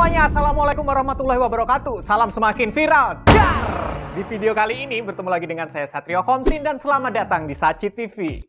semuanya, Assalamualaikum warahmatullahi wabarakatuh. Salam semakin viral. Dar! Di video kali ini bertemu lagi dengan saya Satrio Komsin dan selamat datang di Saci TV.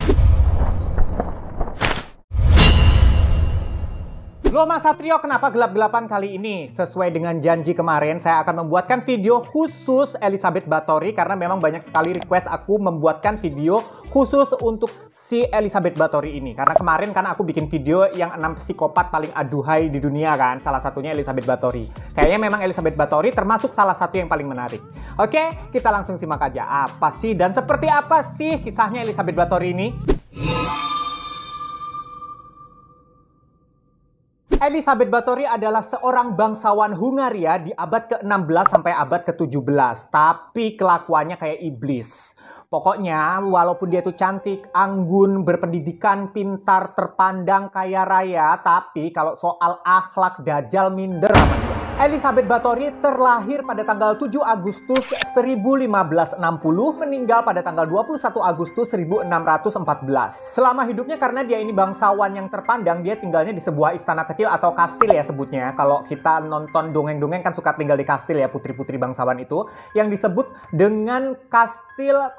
Loh Mas Satrio, kenapa gelap-gelapan kali ini? Sesuai dengan janji kemarin, saya akan membuatkan video khusus Elizabeth Bathory karena memang banyak sekali request aku membuatkan video khusus untuk si Elizabeth Bathory ini. Karena kemarin kan aku bikin video yang 6 psikopat paling aduhai di dunia kan, salah satunya Elizabeth Bathory. Kayaknya memang Elizabeth Bathory termasuk salah satu yang paling menarik. Oke, kita langsung simak aja apa sih dan seperti apa sih kisahnya Elizabeth Bathory ini. Elizabeth Bathory adalah seorang bangsawan Hungaria di abad ke-16 sampai abad ke-17. Tapi kelakuannya kayak iblis. Pokoknya walaupun dia tuh cantik, anggun, berpendidikan, pintar, terpandang, kaya raya. Tapi kalau soal akhlak dajal minder sama dia. Elizabeth Bathory terlahir pada tanggal 7 Agustus 1560, meninggal pada tanggal 21 Agustus 1614. Selama hidupnya karena dia ini bangsawan yang terpandang, dia tinggalnya di sebuah istana kecil atau kastil ya sebutnya. Kalau kita nonton dongeng-dongeng kan suka tinggal di kastil ya, putri-putri bangsawan itu. Yang disebut dengan kastil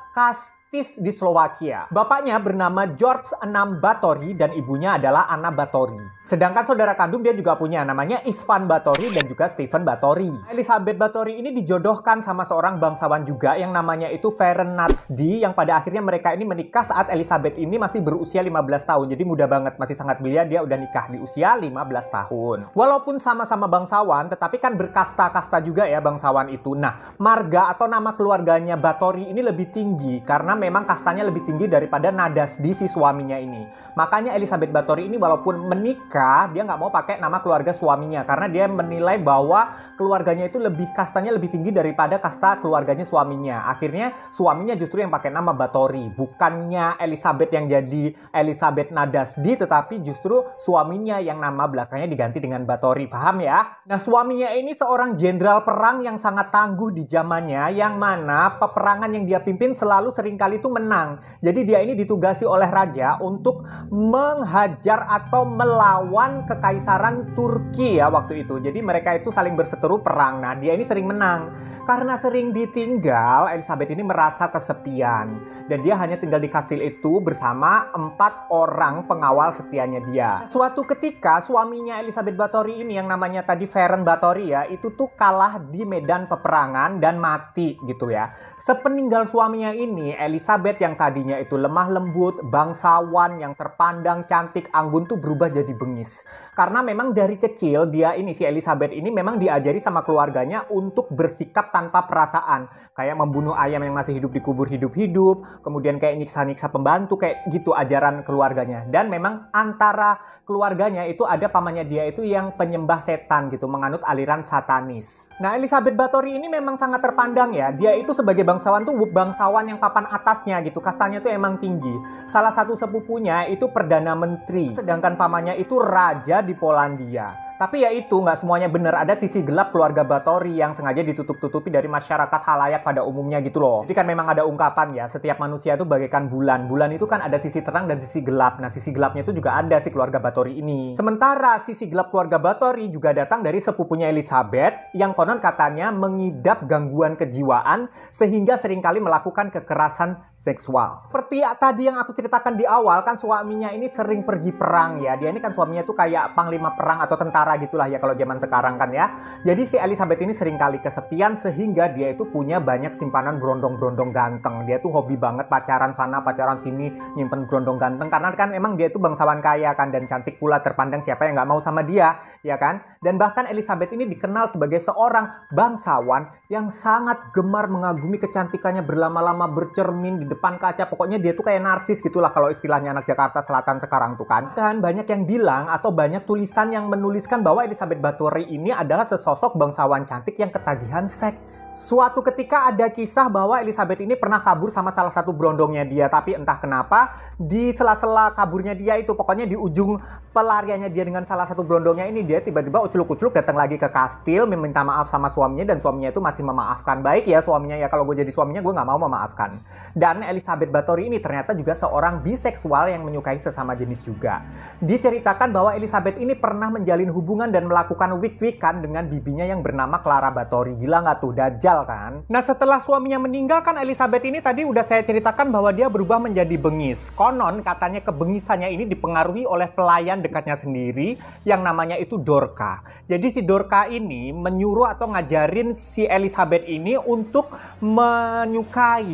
di Slovakia. Bapaknya bernama George VI Bathory dan ibunya adalah Anna Bathory. Sedangkan saudara kandung dia juga punya namanya István Bathory dan juga Stephen Bathory. Elizabeth Bathory ini dijodohkan sama seorang bangsawan juga yang namanya itu Ferenc Nádzky, yang pada akhirnya mereka ini menikah saat Elizabeth ini masih berusia 15 tahun. Jadi muda banget, masih sangat belia, dia udah nikah di usia 15 tahun. Walaupun sama-sama bangsawan, tetapi kan berkasta-kasta juga ya bangsawan itu. Nah, marga atau nama keluarganya Bathory ini lebih tinggi karena memang kastanya lebih tinggi daripada Nádzky si suaminya ini. Makanya Elizabeth Bathory ini walaupun menikah, dia nggak mau pakai nama keluarga suaminya karena dia menilai bahwa keluarganya itu kastanya lebih tinggi daripada kasta keluarganya suaminya. Akhirnya suaminya justru yang pakai nama Bathory, bukannya Elizabeth yang jadi Elizabeth Nádzky, tetapi justru suaminya yang nama belakangnya diganti dengan Bathory. Paham ya? Nah, suaminya ini seorang jenderal perang yang sangat tangguh di zamannya, yang mana peperangan yang dia pimpin selalu seringkali itu menang. Jadi dia ini ditugasi oleh raja untuk menghajar atau melawan kekaisaran Turki ya waktu itu. Jadi mereka itu saling berseteru perang. Nah, dia ini sering menang. Karena sering ditinggal, Elizabeth ini merasa kesepian. Dan dia hanya tinggal di kastil itu bersama 4 orang pengawal setianya dia. Suatu ketika suaminya Elizabeth Bathory ini yang namanya tadi Ferenc Bathory ya, itu tuh kalah di medan peperangan dan mati gitu ya. Sepeninggal suaminya ini, Elizabeth yang tadinya itu lemah lembut, bangsawan, yang terpandang, cantik, anggun tuh berubah jadi bengis. Karena memang dari kecil dia ini, si Elizabeth ini memang diajari sama keluarganya untuk bersikap tanpa perasaan. Kayak membunuh ayam yang masih hidup dikubur hidup-hidup, kemudian kayak nyiksa-nyiksa pembantu, kayak gitu ajaran keluarganya. Dan memang antara keluarganya itu ada pamannya dia itu yang penyembah setan gitu, menganut aliran satanis. Nah, Elizabeth Bathory ini memang sangat terpandang ya. Dia itu sebagai bangsawan tuh bangsawan yang papan atasnya gitu, kastanya tuh emang tinggi. Salah satu sepupunya itu Perdana Menteri, sedangkan pamannya itu raja di Polandia. Tapi ya itu, nggak semuanya benar. Ada sisi gelap keluarga Bathory yang sengaja ditutup-tutupi dari masyarakat halayak pada umumnya gitu loh. Jadi kan memang ada ungkapan ya, setiap manusia itu bagaikan bulan. Bulan itu kan ada sisi terang dan sisi gelap. Nah, sisi gelapnya itu juga ada si keluarga Bathory ini. Sementara sisi gelap keluarga Bathory juga datang dari sepupunya Elizabeth yang konon katanya mengidap gangguan kejiwaan sehingga seringkali melakukan kekerasan seksual. Seperti tadi yang aku ceritakan di awal kan, suaminya ini sering pergi perang ya. Dia ini kan suaminya tuh kayak panglima perang atau tentara gitulah ya kalau zaman sekarang kan ya. Jadi si Elizabeth ini seringkali kesepian sehingga dia itu punya banyak simpanan brondong-brondong ganteng. Dia tuh hobi banget pacaran sana, pacaran sini, nyimpen brondong ganteng karena kan emang dia itu bangsawan kaya kan dan cantik pula, terpandang, siapa yang nggak mau sama dia, ya kan? Dan bahkan Elizabeth ini dikenal sebagai seorang bangsawan yang sangat gemar mengagumi kecantikannya, berlama-lama bercermin di depan kaca. Pokoknya dia tuh kayak narsis gitulah kalau istilahnya anak Jakarta Selatan sekarang tuh kan. Dan banyak yang bilang atau banyak tulisan yang menuliskan bahwa Elizabeth Bathory ini adalah sesosok bangsawan cantik yang ketagihan seks. Suatu ketika ada kisah bahwa Elizabeth ini pernah kabur sama salah satu brondongnya dia, tapi entah kenapa di sela-sela kaburnya dia itu, pokoknya di ujung pelariannya dia dengan salah satu brondongnya ini, dia tiba-tiba ucluk-ucluk datang lagi ke kastil meminta maaf sama suaminya, dan suaminya itu masih memaafkan. Baik ya suaminya ya, kalau gue jadi suaminya gue nggak mau memaafkan. Dan Elizabeth Bathory ini ternyata juga seorang biseksual yang menyukai sesama jenis juga. Diceritakan bahwa Elizabeth ini pernah menjalin hubungan hubungan dan melakukan wik-wikan dengan bibinya yang bernama Clara Bathory. Gila nggak tuh? Dajjal kan? Nah, setelah suaminya meninggal kan Elizabeth ini tadi udah saya ceritakan bahwa dia berubah menjadi bengis. Konon katanya kebengisannya ini dipengaruhi oleh pelayan dekatnya sendiri yang namanya itu Dorca. Jadi si Dorca ini menyuruh atau ngajarin si Elizabeth ini untuk menyukai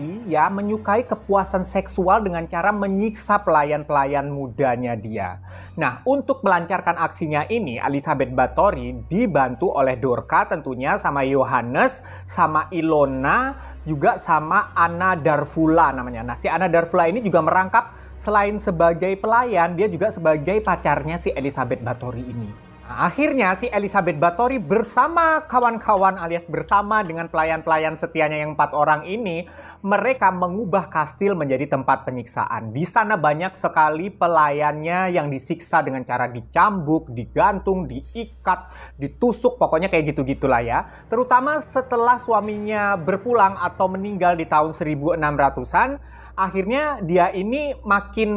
kepuasan seksual dengan cara menyiksa pelayan-pelayan mudanya dia. Nah, untuk melancarkan aksinya ini, Elizabeth Bathory dibantu oleh Dorca tentunya, sama Johannes, sama Ilona, juga sama Anna Darfula namanya. Nah, si Anna Darfula ini juga merangkap selain sebagai pelayan, dia juga sebagai pacarnya si Elizabeth Bathory ini. Nah, akhirnya si Elizabeth Bathory bersama kawan-kawan alias bersama dengan pelayan-pelayan setianya yang 4 orang ini, mereka mengubah kastil menjadi tempat penyiksaan. Di sana banyak sekali pelayannya yang disiksa dengan cara dicambuk, digantung, diikat, ditusuk, pokoknya kayak gitu-gitulah ya. Terutama setelah suaminya berpulang atau meninggal di tahun 1600-an, akhirnya dia ini makin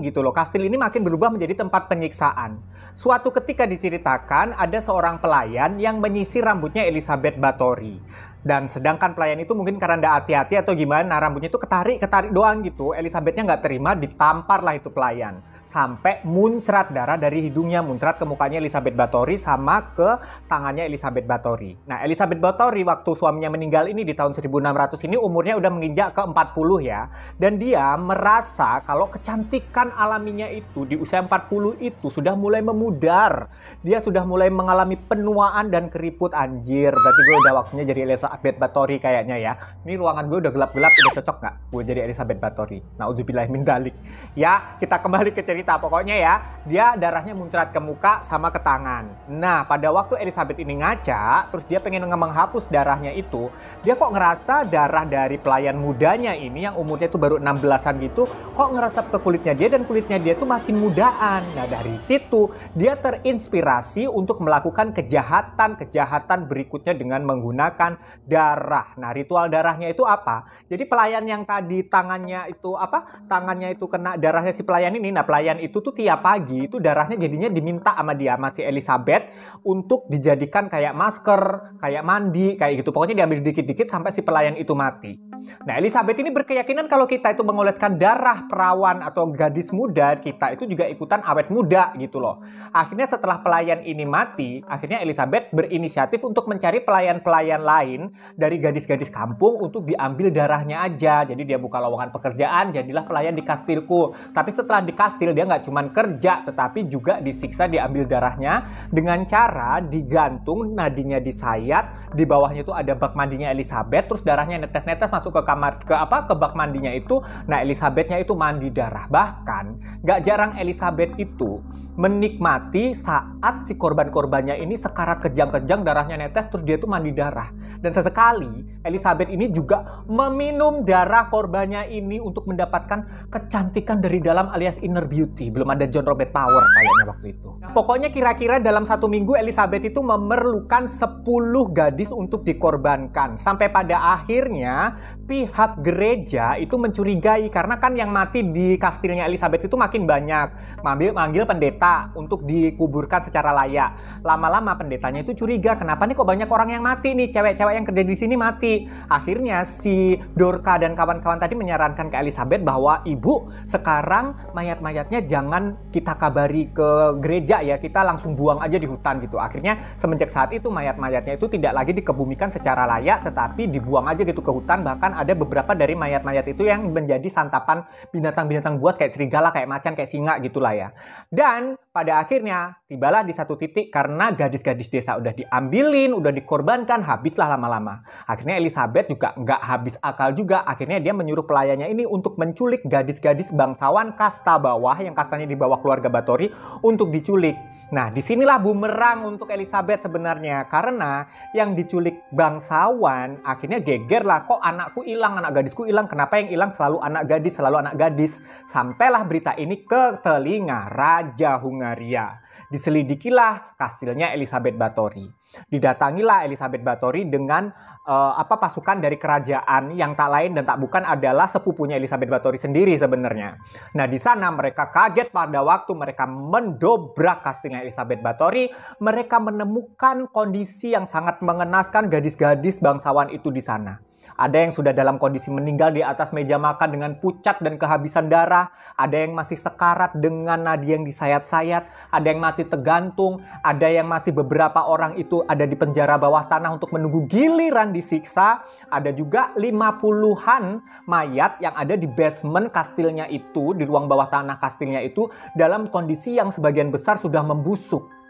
gitu loh. Kastil ini makin berubah menjadi tempat penyiksaan. Suatu ketika diceritakan ada seorang pelayan yang menyisir rambutnya Elizabeth Bathory. Dan sedangkan pelayan itu mungkin karena nggak hati-hati atau gimana, rambutnya itu ketarik doang gitu. Elizabethnya nggak terima, ditampar lah itu pelayan. Sampai muncrat darah dari hidungnya, muncrat ke mukanya Elizabeth Bathory sama ke tangannya Elizabeth Bathory. Nah, Elizabeth Bathory waktu suaminya meninggal ini di tahun 1600 ini umurnya udah menginjak ke 40 ya. Dan dia merasa kalau kecantikan alaminya itu di usia 40 itu sudah mulai memudar. Dia sudah mulai mengalami penuaan dan keriput. Anjir, berarti gue udah waktunya jadi Elizabeth Bathory kayaknya ya. Ini ruangan gue udah gelap-gelap, udah cocok nggak gue jadi Elizabeth Bathory? Nauzubillah min dzalik. Ya, kita kembali ke cerita. Pokoknya ya, dia darahnya muncrat ke muka sama ke tangan. Nah, pada waktu Elizabeth ini ngaca, terus dia pengen menghapus darahnya itu, dia kok ngerasa darah dari pelayan mudanya ini yang umurnya itu baru 16-an gitu, kok ngerasap ke kulitnya dia dan kulitnya dia tuh makin mudaan. Nah, dari situ dia terinspirasi untuk melakukan kejahatan berikutnya dengan menggunakan darah. Nah, ritual darahnya itu apa? Jadi pelayan yang tadi tangannya itu kena darahnya si pelayan ini. Nah, pelayan itu tuh tiap pagi itu darahnya jadinya diminta sama dia, masih Elizabeth, untuk dijadikan kayak masker, kayak mandi, kayak gitu. Pokoknya diambil dikit-dikit sampai si pelayan itu mati. Nah, Elizabeth ini berkeyakinan kalau kita itu mengoleskan darah perawan atau gadis muda, kita itu juga ikutan awet muda gitu loh. Akhirnya setelah pelayan ini mati, akhirnya Elizabeth berinisiatif untuk mencari pelayan-pelayan lain dari gadis-gadis kampung untuk diambil darahnya aja. Jadi dia buka lowongan pekerjaan, jadilah pelayan di kastilku. Tapi setelah di kastil dia nggak cuma kerja, tetapi juga disiksa, diambil darahnya dengan cara digantung, nadinya disayat, di bawahnya itu ada bak mandinya Elizabeth, terus darahnya netes-netes masuk ke bak mandinya itu. Nah, Elizabethnya itu mandi darah. Bahkan nggak jarang Elizabeth itu menikmati saat si korban-korbannya ini sekarat kejang-kejang, darahnya netes, terus dia itu mandi darah. Dan sesekali Elizabeth ini juga meminum darah korbannya ini untuk mendapatkan kecantikan dari dalam alias inner beauty. Belum ada John Robert Power kayaknya waktu itu. Nah, pokoknya kira-kira dalam 1 minggu Elizabeth itu memerlukan 10 gadis untuk dikorbankan. Sampai pada akhirnya pihak gereja itu mencurigai karena kan yang mati di kastilnya Elizabeth itu makin banyak. Manggil pendeta untuk dikuburkan secara layak. Lama-lama pendetanya itu curiga, kenapa nih kok banyak orang yang mati nih, cewek-cewek yang kerja di sini mati. Akhirnya si Dorca dan kawan-kawan tadi menyarankan ke Elizabeth bahwa ibu, sekarang mayat-mayatnya jangan kita kabari ke gereja ya, kita langsung buang aja di hutan gitu. Akhirnya semenjak saat itu mayat-mayatnya itu tidak lagi dikebumikan secara layak, tetapi dibuang aja gitu ke hutan. Bahkan ada beberapa dari mayat-mayat itu yang menjadi santapan binatang-binatang buas kayak serigala, kayak macan, kayak singa gitulah ya. Dan pada akhirnya tibalah di satu titik karena gadis-gadis desa udah diambilin, udah dikorbankan, habislah lama-lama. Akhirnya Elizabeth juga nggak habis akal juga. Akhirnya dia menyuruh pelayannya ini untuk menculik gadis-gadis bangsawan kasta bawah yang kastanya di bawah keluarga Bathory untuk diculik. Nah, disinilah bumerang untuk Elizabeth sebenarnya. Karena yang diculik bangsawan akhirnya geger lah. Kok anakku hilang, anak gadisku hilang. Kenapa yang hilang selalu anak gadis, selalu anak gadis. Sampailah berita ini ke telinga Raja Hungaria. Diselidikilah kastilnya Elizabeth Bathory. Didatangilah Elizabeth Bathory dengan pasukan dari kerajaan yang tak lain dan tak bukan adalah sepupunya Elizabeth Bathory sendiri sebenarnya. Nah, di sana mereka kaget pada waktu mereka mendobrak kastilnya Elizabeth Bathory. Mereka menemukan kondisi yang sangat mengenaskan gadis-gadis bangsawan itu di sana. Ada yang sudah dalam kondisi meninggal di atas meja makan dengan pucat dan kehabisan darah. Ada yang masih sekarat dengan nadi yang disayat-sayat. Ada yang mati tergantung. Ada yang masih beberapa orang itu ada di penjara bawah tanah untuk menunggu giliran disiksa. Ada juga 50-an mayat yang ada di basement kastilnya itu, di ruang bawah tanah kastilnya itu, dalam kondisi yang sebagian besar sudah membusuk.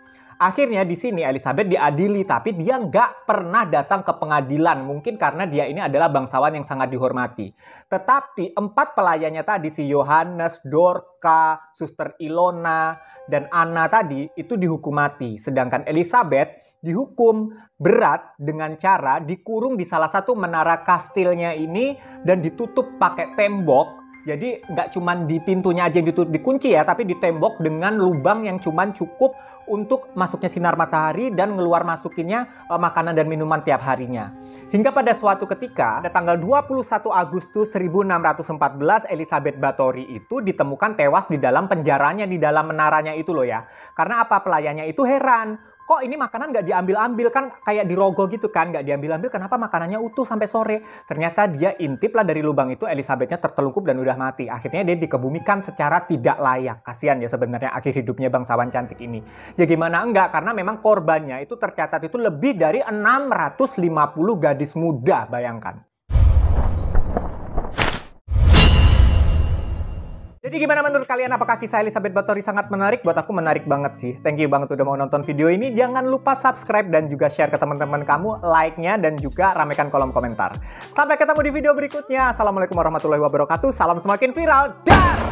Akhirnya di sini Elizabeth diadili, tapi dia nggak pernah datang ke pengadilan. Mungkin karena dia ini adalah bangsawan yang sangat dihormati. Tetapi 4 pelayannya tadi, si Johannes, Dorca, Suster Ilona, dan Anna tadi, itu dihukum mati. Sedangkan Elizabeth dihukum berat dengan cara dikurung di salah satu menara kastilnya ini dan ditutup pakai tembok. Jadi nggak cuma di pintunya aja yang dikunci ya, tapi di tembok dengan lubang yang cuma cukup untuk masuknya sinar matahari dan ngeluar masukinnya makanan dan minuman tiap harinya. Hingga pada suatu ketika, pada tanggal 21 Agustus 1614, Elizabeth Bathory itu ditemukan tewas di dalam penjaranya, di dalam menaranya itu loh ya. Karena apa? Pelayannya itu heran. Kok ini makanan nggak diambil-ambil, kan kayak dirogoh gitu kan, nggak diambil-ambil, kenapa makanannya utuh sampai sore? Ternyata dia intip lah dari lubang itu, Elizabethnya tertelungkup dan udah mati. Akhirnya dia dikebumikan secara tidak layak. Kasihan ya sebenarnya akhir hidupnya bangsawan cantik ini. Ya gimana enggak, karena memang korbannya itu tercatat itu lebih dari 650 gadis muda, bayangkan. Jadi gimana menurut kalian? Apakah kisah Elizabeth Bathory sangat menarik? Buat aku menarik banget sih. Thank you banget udah mau nonton video ini. Jangan lupa subscribe dan juga share ke teman-teman kamu, like-nya, dan juga ramekan kolom komentar. Sampai ketemu di video berikutnya. Assalamualaikum warahmatullahi wabarakatuh. Salam semakin viral. Dah!